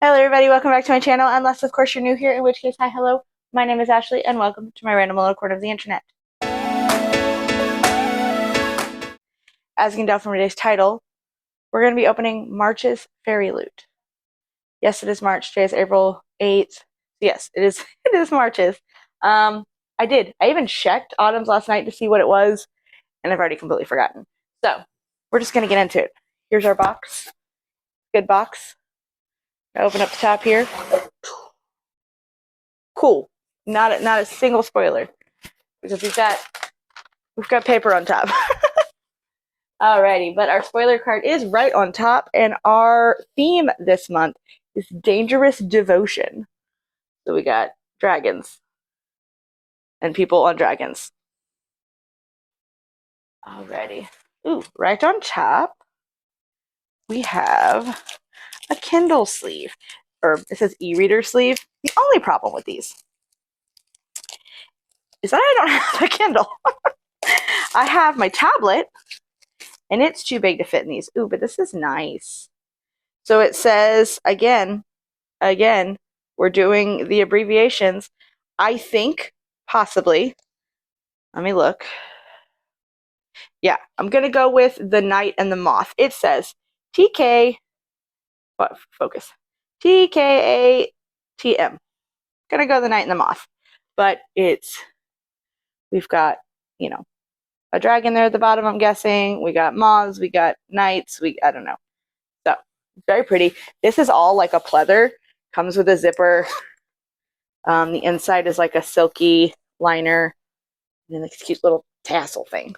Hello everybody, welcome back to my channel, unless of course you're new here, in which case, hi, hello, my name is Ashley, and welcome to my random little corner of the internet. As you can tell from today's title, we're going to be opening March's Fairyloot. Yes, it is March, today is April 8th, yes, it is March's. I even checked Autumn's last night to see what it was, and I've already completely forgotten. So, we're just going to get into it. Here's our box, good box. Open up the top here. Cool. Not a single spoiler because we've got paper on top. Alrighty, but our spoiler card is right on top, and our theme this month is dangerous devotion. So we got dragons and people on dragons. Alrighty. Ooh, right on top we have a Kindle sleeve, or it says e-reader sleeve. The only problem with these is that I don't have a Kindle. I have my tablet, and it's too big to fit in these. Ooh, but this is nice. So it says, again, we're doing the abbreviations. I think, possibly, let me look. Yeah, I'm going to go with the Knight and the Moth. It says TK, what, focus, TKATM. Going to go the Knight and the Moth. But we've got, a dragon there at the bottom, I'm guessing. We got moths, we got knights, I don't know. So, very pretty. This is all like a pleather. Comes with a zipper. The inside is like a silky liner. And then this cute little tassel thing.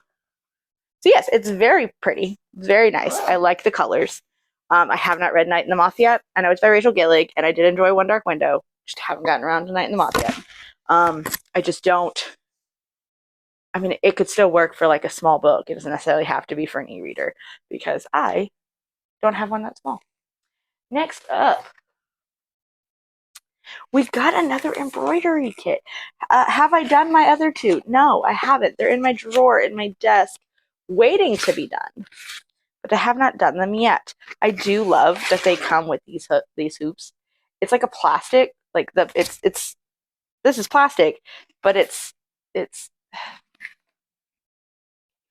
So yes, it's very pretty. Very nice. I like the colors. I have not read Night in the Moth yet. I know it's by Rachel Gillig, and I did enjoy One Dark Window. Just haven't gotten around to Night in the Moth yet. I just don't. I mean, it could still work for like a small book. It doesn't necessarily have to be for an e-reader because I don't have one that small. Next up, we've got another embroidery kit. Have I done my other two? No, I haven't. They're in my drawer in my desk waiting to be done, but I have not done them yet. I do love that they come with these hoops. It's like a plastic, like this is plastic, but it's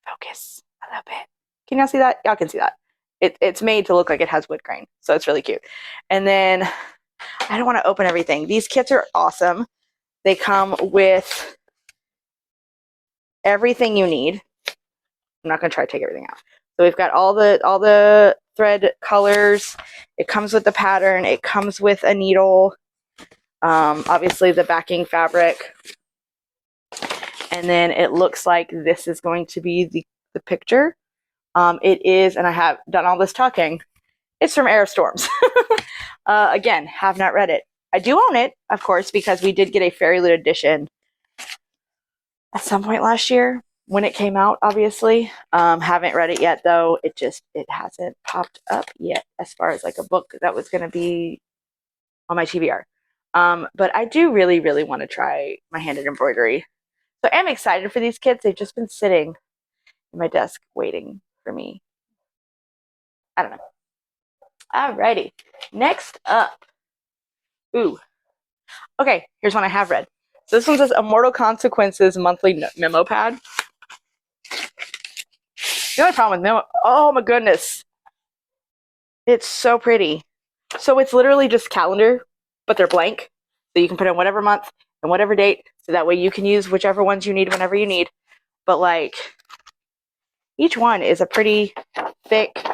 focus a little bit. Can y'all see that? Y'all can see that. It's made to look like it has wood grain, so it's really cute. And then I don't want to open everything. These kits are awesome. They come with everything you need. I'm not going to try to take everything out. So we've got all the thread colors. It comes with the pattern. It comes with a needle. Obviously the backing fabric. And then it looks like this is going to be the picture. It is, and I have done all this talking. It's from Air of Storms. Again, have not read it. I do own it, of course, because we did get a Fairyloot edition at some point last year when it came out, obviously. Haven't read it yet, though. It hasn't popped up yet as far as like a book that was going to be on my TBR. But I do really, really want to try my hand at embroidery. So I'm excited for these kits. They've just been sitting in my desk waiting for me. I don't know. Alrighty. Next up. Ooh. Okay, here's one I have read. So this one says Immortal Consequences monthly memo pad. The only problem with memo, oh my goodness. It's so pretty. So it's literally just calendar, but they're blank. So you can put in whatever month and whatever date, so that way you can use whichever ones you need whenever you need. But like, each one is a pretty thick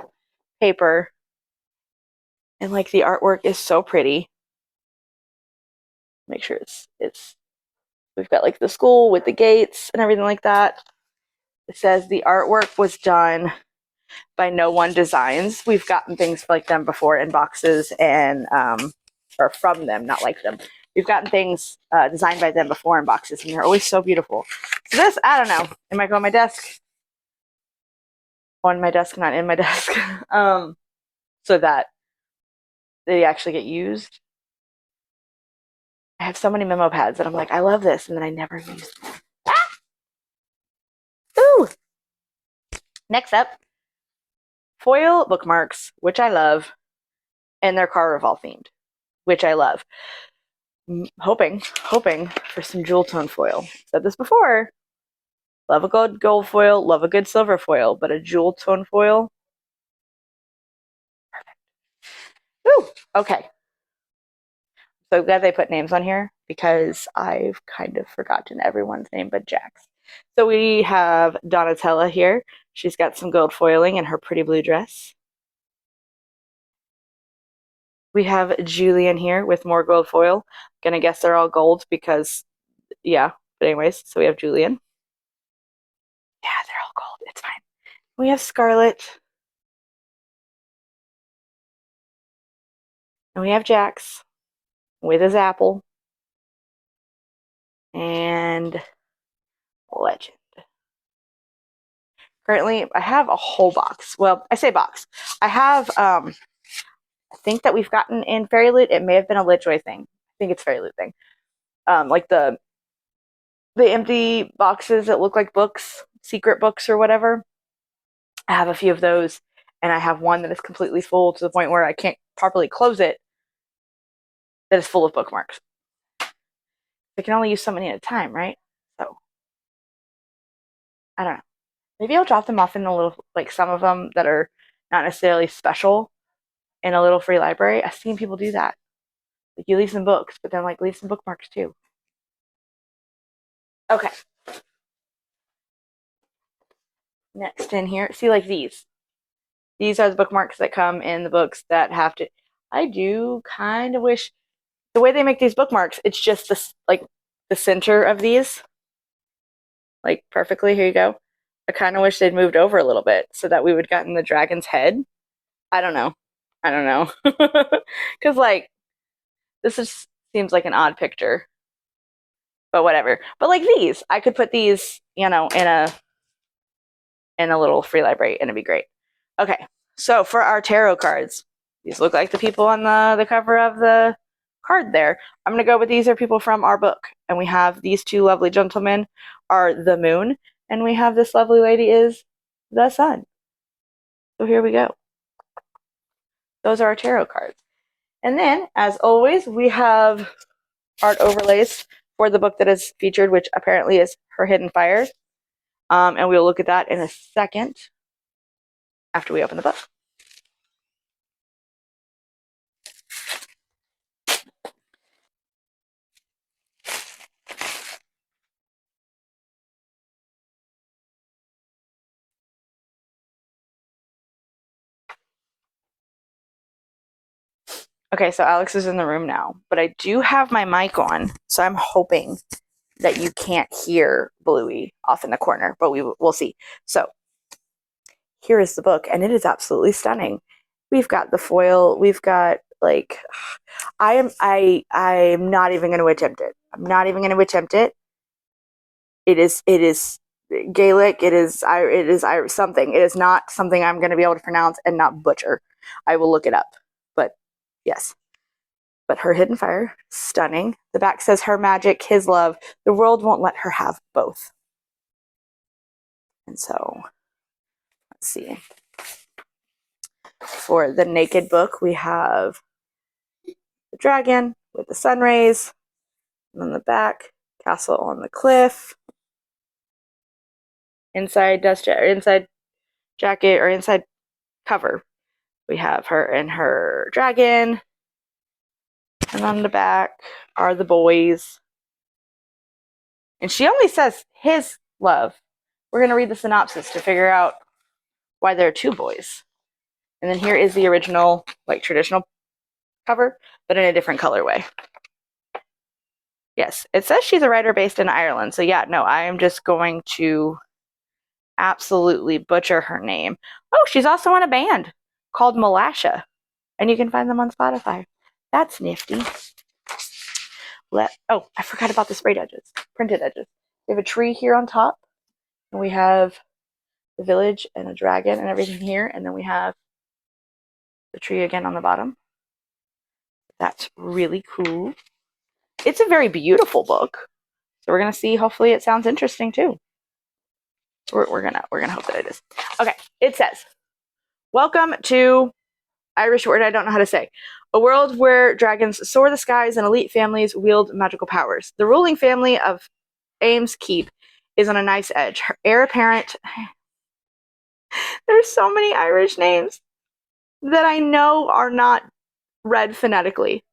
paper. And like the artwork is so pretty. Make sure we've got like the school with the gates and everything like that. It says the artwork was done by No One Designs. We've gotten things like them before in boxes and or from them, not like them. We've gotten things designed by them before in boxes, and they're always so beautiful. So this, I don't know, it might go on my desk. On my desk, not in my desk. So that they actually get used. I have so many memo pads that I'm like, I love this, and then I never use them. Ah! Ooh! Next up, foil bookmarks, which I love, and they're car revolve themed. which I love. Hoping for some jewel tone foil. Said this before. Love a good gold foil, love a good silver foil, but a jewel tone foil. Perfect. Ooh, okay. So I'm glad they put names on here because I've kind of forgotten everyone's name but Jack's. So we have Donatella here. She's got some gold foiling in her pretty blue dress. We have Julian here with more gold foil. Gonna guess they're all gold because, yeah. But anyways, so we have Julian. Yeah, they're all gold. It's fine. We have Scarlet. And we have Jax with his apple. And Legend. Currently, I have a whole box. Well, I say box. I have, I think that we've gotten in Fairyloot. It may have been a Litjoy thing. I think it's Fairyloot thing. Like the empty boxes that look like books, secret books or whatever. I have a few of those, and I have one that is completely full to the point where I can't properly close it, that is full of bookmarks. I can only use so many at a time, right? So, I don't know. Maybe I'll drop them off in a little, like some of them that are not necessarily special in a little free library. I've seen people do that. Like you leave some books, but then like leave some bookmarks too. Okay. Next in here, see like these. These are the bookmarks that come in the books that have to. I do kind of wish the way they make these bookmarks, it's just this like the center of these, like perfectly. Here you go. I kind of wish they'd moved over a little bit so that we would gotten the dragon's head. I don't know. Because like this just seems like an odd picture, but whatever. But like these, I could put these, in a little free library, and it'd be great. Okay, so for our tarot cards, these look like the people on the cover of the card there. I'm gonna go with these are people from our book, and we have these two lovely gentlemen are the moon, and we have this lovely lady is the sun. So here we go. Those are our tarot cards. And then, as always, we have art overlays for the book that is featured, which apparently is Her Hidden Fire. And we'll look at that in a second after we open the book. Okay, so Alex is in the room now, but I do have my mic on, so I'm hoping that you can't hear Bluey off in the corner, but we'll see. So here is the book, and it is absolutely stunning. We've got the foil. We've got like I'm not even going to attempt it. I'm not even going to attempt it. It is Gaelic. It is Irish something. It is not something I'm going to be able to pronounce and not butcher. I will look it up. But yes. But Her Hidden Fire, stunning. The back says her magic, his love. The world won't let her have both. And so, let's see. For the Naked book, we have the dragon with the sun rays. And on the back, castle on the cliff. Inside jacket or inside cover, we have her and her dragon. And on the back are the boys. And she only says his love. We're going to read the synopsis to figure out why there are two boys. And then here is the original, like traditional cover, but in a different colorway. Yes, it says she's a writer based in Ireland. So yeah, no, I am just going to absolutely butcher her name. Oh, she's also in a band called Malasha. And you can find them on Spotify. That's nifty. Oh, I forgot about the sprayed edges, printed edges. We have a tree here on top, and we have the village and a dragon and everything here, and then we have the tree again on the bottom. That's really cool. It's a very beautiful book, so we're gonna see. Hopefully, it sounds interesting too. We're gonna hope that it is. Okay, it says, "Welcome to Irish word I don't know how to say. A world where dragons soar the skies and elite families wield magical powers. The ruling family of Ames Keep is on a knife's edge. Her heir apparent. There's so many Irish names that I know are not read phonetically.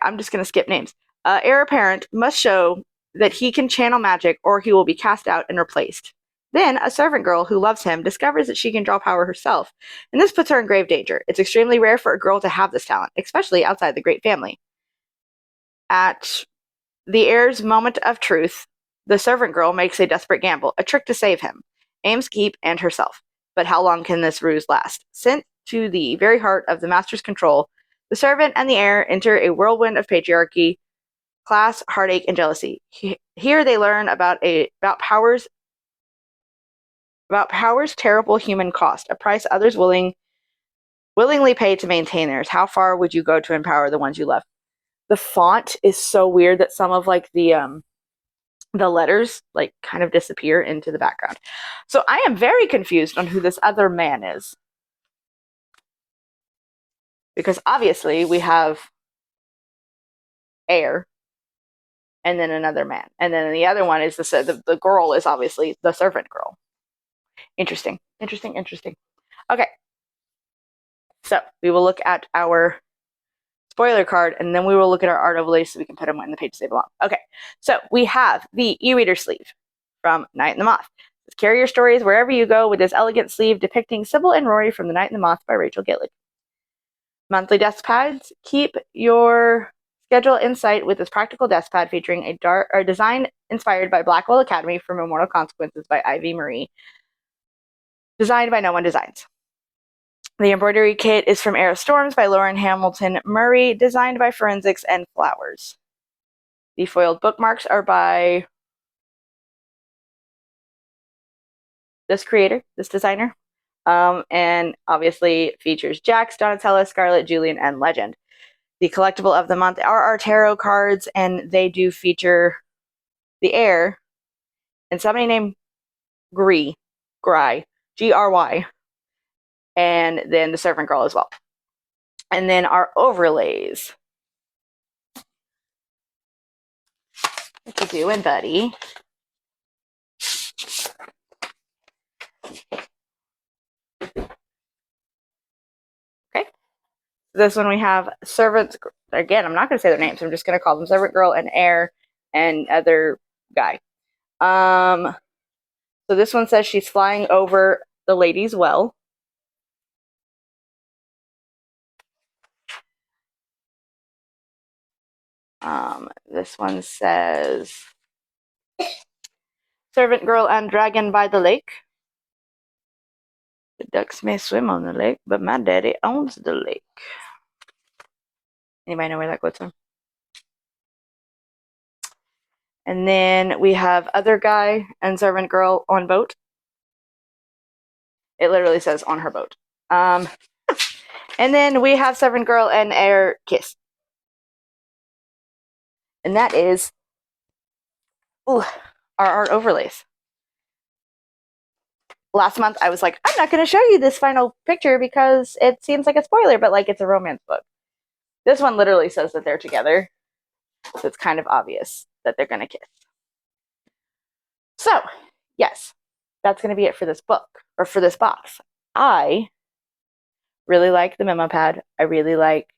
I'm just going to skip names. Heir apparent must show that he can channel magic or he will be cast out and replaced. Then, a servant girl who loves him discovers that she can draw power herself, and this puts her in grave danger. It's extremely rare for a girl to have this talent, especially outside the great family. At the heir's moment of truth, the servant girl makes a desperate gamble, a trick to save him, Ames Keep, and herself. But how long can this ruse last? Sent to the very heart of the master's control, the servant and the heir enter a whirlwind of patriarchy, class, heartache, and jealousy. Here they learn about power's terrible human cost, a price others willingly pay to maintain theirs. How far would you go to empower the ones you love? The font is so weird that some of like the letters like kind of disappear into the background. So I am very confused on who this other man is. Because obviously we have heir and then another man. And then the other one is the girl is obviously the servant girl. Interesting. Okay. So we will look at our spoiler card and then we will look at our art overlays so we can put them in the pages they belong. Okay. So we have the e-reader sleeve from Night and the Moth. Carry your stories wherever you go with this elegant sleeve depicting Sybil and Rory from The Night and the Moth by Rachel Gillig. Monthly desk pads. Keep your schedule in sight with this practical desk pad featuring a design inspired by Blackwell Academy from Immortal Consequences by Ivy Marie. Designed by No One Designs. The embroidery kit is from Air of Storms by Lauren Hamilton Murray, designed by Forensics and Flowers. The foiled bookmarks are by this designer. And obviously features Jax, Donatella, Scarlet, Julian, and Legend. The collectible of the month are our tarot cards, and they do feature the heir and somebody named Gry, Gry, and then the servant girl as well. And then our overlays. What you doing, buddy? Okay. This one we have servants. Again, I'm not going to say their names. I'm just going to call them servant girl and heir and other guy. So this one says she's flying over the lady's well. This one says servant girl and dragon by the lake. The ducks may swim on the lake, but my daddy owns the lake. Anybody know where that quote's from? And then we have other guy and servant girl on boat. It literally says on her boat. And then we have servant girl and heir kiss. And that is our art overlays. Last month I was like, I'm not going to show you this final picture because it seems like a spoiler, but like it's a romance book. This one literally says that they're together. So it's kind of obvious that they're going to kiss. So, yes, that's going to be it for this book, or for this box. I really like the memo pad. I really like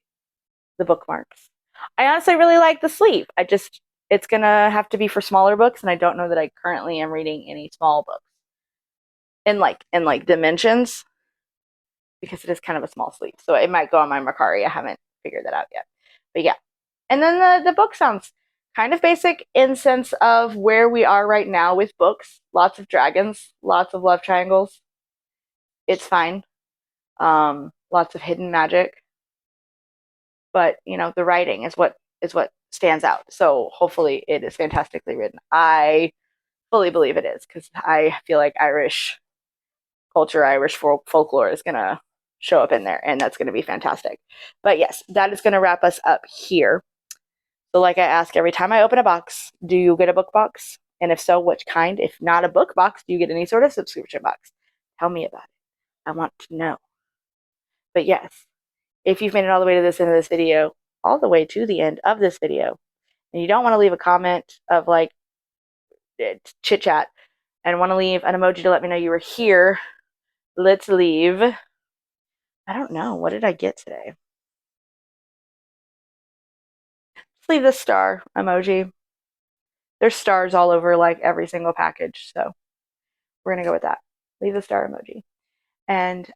the bookmarks. I honestly really like the sleeve. It's going to have to be for smaller books, and I don't know that I currently am reading any small books in like dimensions, because it is kind of a small sleeve. So it might go on my Macari. I haven't figured that out yet. But yeah. And then the book sounds kind of basic in sense of where we are right now with books. Lots of dragons, lots of love triangles. It's fine. Lots of hidden magic. But, the writing is what stands out. So hopefully it is fantastically written. I fully believe it is, because I feel like Irish culture, Irish folklore is going to show up in there, and that's going to be fantastic. But yes, that is going to wrap us up here. So like I ask every time I open a box, do you get a book box? And if so, which kind? If not a book box, do you get any sort of subscription box? Tell me about it. I want to know. But yes, if you've made it all the way to this end of this video, all the way to the end of this video, and you don't want to leave a comment of like chit chat and want to leave an emoji to let me know you were here, let's leave. I don't know. What did I get today? Let's leave the star emoji. There's stars all over like every single package. So we're going to go with that. Leave the star emoji. And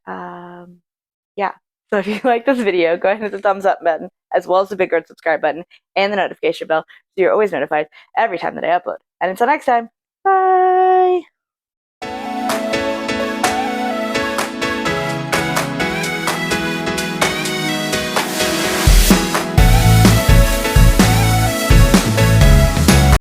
yeah. So if you like this video, go ahead and hit the thumbs up button, as well as the big red subscribe button and the notification bell, so you're always notified every time that I upload. And until next time.